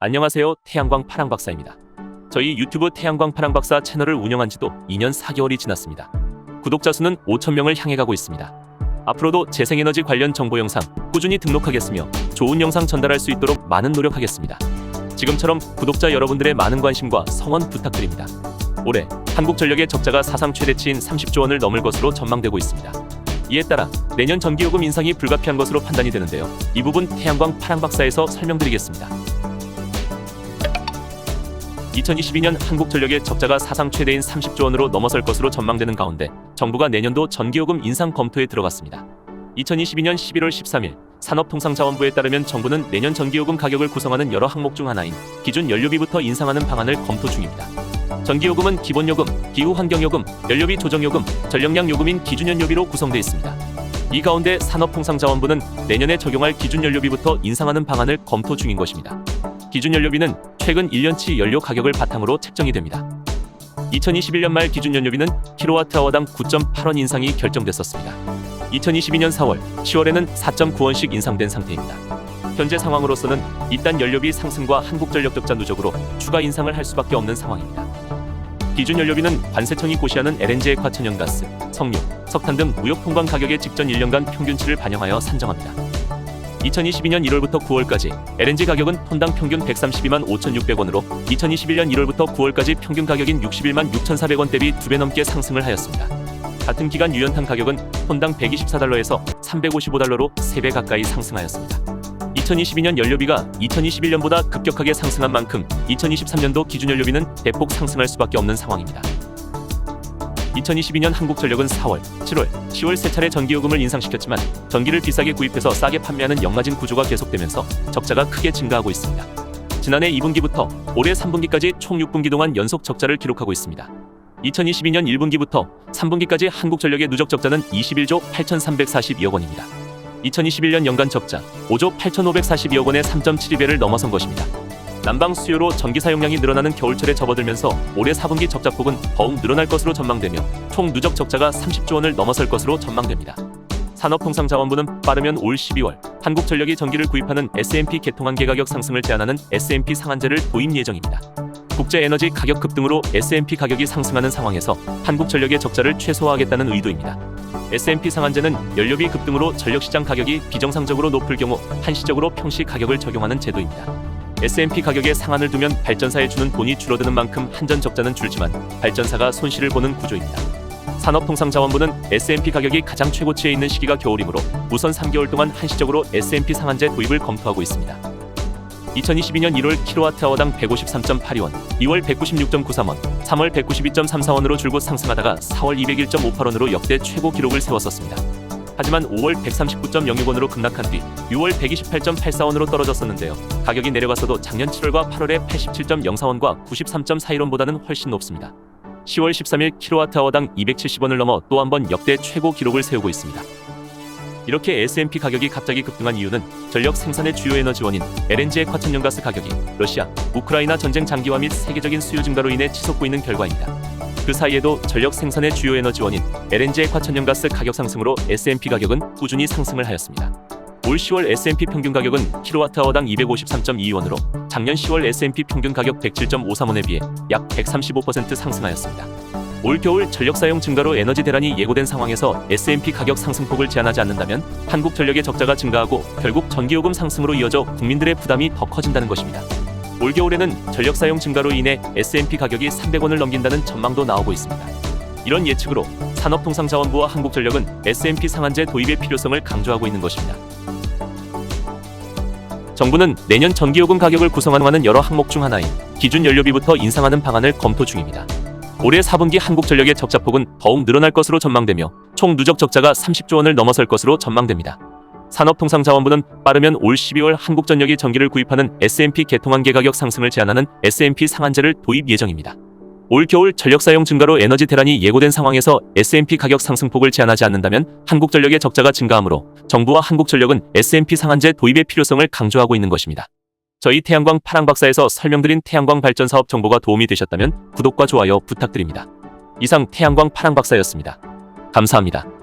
안녕하세요. 태양광 파랑박사입니다. 저희 유튜브 태양광 파랑박사 채널을 운영한 지도 2년 4개월이 지났습니다. 구독자 수는 5,000명을 향해 가고 있습니다. 앞으로도 재생에너지 관련 정보 영상 꾸준히 등록하겠으며 좋은 영상 전달할 수 있도록 많은 노력하겠습니다. 지금처럼 구독자 여러분들의 많은 관심과 성원 부탁드립니다. 올해 한국전력의 적자가 사상 최대치인 30조 원을 넘을 것으로 전망되고 있습니다. 이에 따라 내년 전기요금 인상이 불가피한 것으로 판단이 되는데요. 이 부분 태양광 파랑박사에서 설명드리겠습니다. 2022년 한국전력의 적자가 사상 최대인 30조 원으로 넘어설 것으로 전망되는 가운데 정부가 내년도 전기요금 인상 검토에 들어갔습니다. 2022년 11월 13일 산업통상자원부에 따르면 정부는 내년 전기요금 가격을 구성하는 여러 항목 중 하나인 기준 연료비부터 인상하는 방안을 검토 중입니다. 전기요금은 기본요금, 기후환경요금, 연료비 조정요금, 전력량요금인 기준연료비로 구성되어 있습니다. 이 가운데 산업통상자원부는 내년에 적용할 기준연료비부터 인상하는 방안을 검토 중인 것입니다. 기준연료비는 최근 1년치 연료 가격을 바탕으로 책정이 됩니다. 2021년 말 기준연료비는 kWh당 9.8원 인상이 결정됐었습니다. 2022년 4월, 10월에는 4.9원씩 인상된 상태입니다. 현재 상황으로서는 이딴 연료비 상승과 한국전력 적자 누적으로 추가 인상을 할 수밖에 없는 상황입니다. 기준연료비는 관세청이 고시하는 LNG 액화천연가스, 석유, 석탄 등 무역 통관 가격의 직전 1년간 평균치를 반영하여 산정합니다. 2022년 1월부터 9월까지 LNG 가격은 톤당 평균 132만 5,600원으로 2021년 1월부터 9월까지 평균 가격인 61만 6,400원 대비 2배 넘게 상승을 하였습니다. 같은 기간 유연탄 가격은 톤당 124달러에서 355달러로 3배 가까이 상승하였습니다. 2022년 연료비가 2021년보다 급격하게 상승한 만큼 2023년도 기준연료비는 대폭 상승할 수밖에 없는 상황입니다. 2022년 한국전력은 4월, 7월, 10월 세 차례 전기요금을 인상시켰지만 전기를 비싸게 구입해서 싸게 판매하는 역마진 구조가 계속되면서 적자가 크게 증가하고 있습니다. 지난해 2분기부터 올해 3분기까지 총 6분기 동안 연속 적자를 기록하고 있습니다. 2022년 1분기부터 3분기까지 한국전력의 누적 적자는 21조 8,342억 원입니다. 2021년 연간 적자 5조 8,542억 원의 3.72배를 넘어선 것입니다. 난방 수요로 전기 사용량이 늘어나는 겨울철에 접어들면서 올해 4분기 적자폭은 더욱 늘어날 것으로 전망되며 총 누적 적자가 30조 원을 넘어설 것으로 전망됩니다. 산업통상자원부는 빠르면 올 12월 한국전력이 전기를 구입하는 SMP 개통한계 가격 상승을 제한하는 SMP 상한제를 도입 예정입니다. 국제에너지 가격 급등으로 SMP 가격이 상승하는 상황에서 한국전력의 적자를 최소화하겠다는 의도입니다. SMP 상한제는 연료비 급등으로 전력시장 가격이 비정상적으로 높을 경우 한시적으로 평시 가격을 적용하는 제도입니다. SMP 가격에 상한을 두면 발전사에 주는 돈이 줄어드는 만큼 한전 적자는 줄지만 발전사가 손실을 보는 구조입니다. 산업통상자원부는 SMP 가격이 가장 최고치에 있는 시기가 겨울이므로 우선 3개월 동안 한시적으로 SMP 상한제 도입을 검토하고 있습니다. 2022년 1월 kWh당 153.82원, 2월 196.93원, 3월 192.34원으로 줄곧 상승하다가 4월 201.58원으로 역대 최고 기록을 세웠었습니다. 하지만 5월 139.06원으로 급락한 뒤 6월 128.84원으로 떨어졌었는데요. 가격이 내려갔어도 작년 7월과 8월에 87.04원과 93.41원보다는 훨씬 높습니다. 10월 13일 kWh당 270원을 넘어 또 한 번 역대 최고 기록을 세우고 있습니다. 이렇게 SMP 가격이 갑자기 급등한 이유는 전력 생산의 주요 에너지원인 LNG 액화천연가스 가격이 러시아, 우크라이나 전쟁 장기화 및 세계적인 수요 증가로 인해 치솟고 있는 결과입니다. 그 사이에도 전력 생산의 주요 에너지원인 LNG 액화천연가스 가격 상승으로 SMP 가격은 꾸준히 상승을 하였습니다. 올 10월 SMP 평균 가격은 kWh당 253.22원으로 작년 10월 SMP 평균 가격 107.53원에 비해 약 135% 상승하였습니다. 올 겨울 전력 사용 증가로 에너지 대란이 예고된 상황에서 SMP 가격 상승폭을 제한하지 않는다면 한국전력의 적자가 증가하고 결국 전기요금 상승으로 이어져 국민들의 부담이 더 커진다는 것입니다. 올겨울에는 전력 사용 증가로 인해 SMP 가격이 300원을 넘긴다는 전망도 나오고 있습니다. 이런 예측으로 산업통상자원부와 한국전력은 SMP 상한제 도입의 필요성을 강조하고 있는 것입니다. 정부는 내년 전기요금 가격을 구성하는 여러 항목 중 하나인 기준연료비부터 인상하는 방안을 검토 중입니다. 올해 4분기 한국전력의 적자폭은 더욱 늘어날 것으로 전망되며 총 누적 적자가 30조 원을 넘어설 것으로 전망됩니다. 산업통상자원부는 빠르면 올 12월 한국전력이 전기를 구입하는 SMP 개통한계 가격 상승을 제한하는 SMP 상한제를 도입 예정입니다. 올 겨울 전력 사용 증가로 에너지 대란이 예고된 상황에서 SMP 가격 상승폭을 제한하지 않는다면 한국전력의 적자가 증가하므로 정부와 한국전력은 SMP 상한제 도입의 필요성을 강조하고 있는 것입니다. 저희 태양광 파랑박사에서 설명드린 태양광 발전 사업 정보가 도움이 되셨다면 구독과 좋아요 부탁드립니다. 이상 태양광 파랑박사였습니다. 감사합니다.